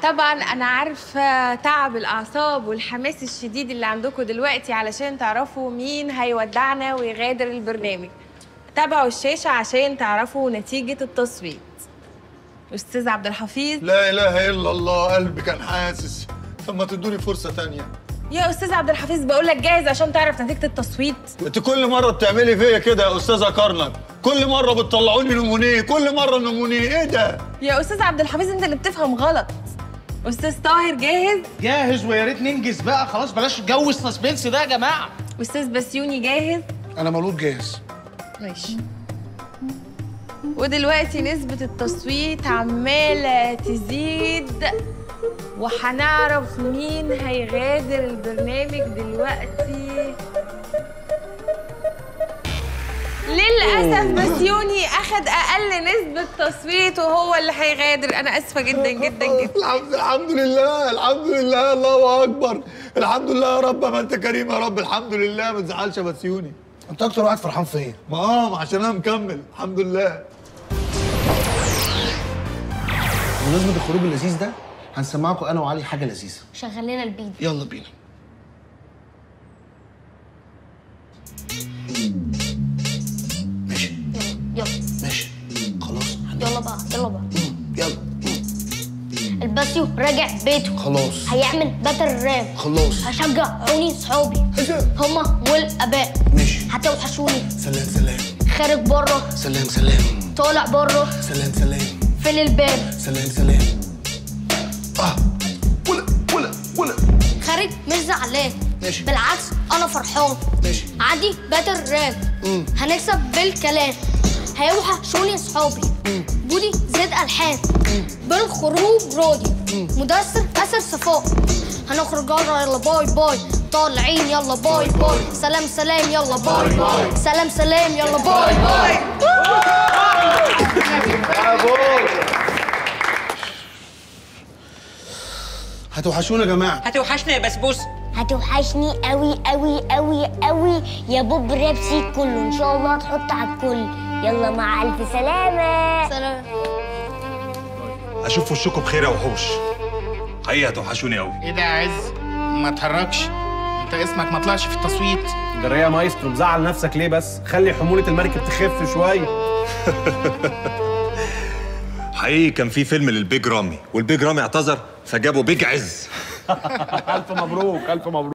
طبعا انا عارفه تعب الاعصاب والحماس الشديد اللي عندكم دلوقتي علشان تعرفوا مين هيودعنا ويغادر البرنامج. تابعوا الشاشه عشان تعرفوا نتيجه التصويت. استاذ عبد الحفيظ. لا اله الا الله، قلبي كان حاسس. طب ما تدوني فرصه تانية. يا استاذ عبد الحفيظ بقول لك جاهز عشان تعرف نتيجه التصويت؟ انت كل مره بتعملي فيا كده يا استاذه كارنر، كل مره بتطلعوني نمونيه، كل مره نمونيه، ايه ده؟ يا استاذ عبد الحفيظ انت اللي بتفهم غلط. استاذ طاهر جاهز؟ جاهز، ويا ريت ننجز بقى، خلاص بلاش جو السسبنس ده يا جماعه. استاذ بسيوني جاهز؟ انا مولود جاهز. ماشي. ودلوقتي نسبة التصويت عمالة تزيد وهنعرف مين هيغادر البرنامج دلوقتي. للأسف بسيوني أخد أقل نسبة تصويت وهو اللي هيغادر. أنا آسفة جدا جدا جدا. الحمد لله، الحمد لله، الله أكبر. الحمد لله يا رب، ما أنت كريم يا رب. الحمد لله، ما تزعلش يا بسيوني. انت اكتر واحد فرحان فيا. ما عشان أنا مكمل الحمد لله. بمناسبة الخروج اللذيذ ده هنسمعكم انا وعلي حاجة لذيذة. شغل لنا البيت. يلا بينا. ماشي. يلا. ماشي. خلاص. يلا بقى يلا بقى. يلا. الباسيو راجع بيته. خلاص. هيعمل باتل راب. خلاص. هشجعوني صحابي هما والاباء. ماشي. هتوحشوني. سلام سلام. خارج بره. سلام سلام. طالع بره. سلام سلام. فين الباب. سلام سلام. ولا خارج مش زعلان. ماشي. بالعكس انا فرحان. ماشي. عندي باتل راب. هنكسب بالكلام. هيوحشوني صحابي. بودي زيد الحان. بالخروج راضي. مدثر اسر صفاء. هنخرج بره يلا باي باي. طالعين يلا باي باي. سلام سلام يلا باي باي. سلام سلام يلا باي باي. هتوحشونا يا جماعة. هتوحشنا يا بسبوسه. هتوحشني قوي قوي قوي قوي يا بوب رابسي كله. ان شاء الله تحط على الكل. يلا مع الف سلامه. سلام. اشوف وشكم بخير يا وحوش. حقيقة هتوحشوني قوي. ايه ده يا عز؟ ما تهرجش، انت اسمك ما طلعش في التصويت. جرى يا مايسترو، مزعل نفسك ليه بس؟ خلي حمولة المركب تخف شوية. حقيقي كان في فيلم للبيج رامي، والبيج رامي اعتذر فجابوا بيج عز. ألف مبروك ألف مبروك.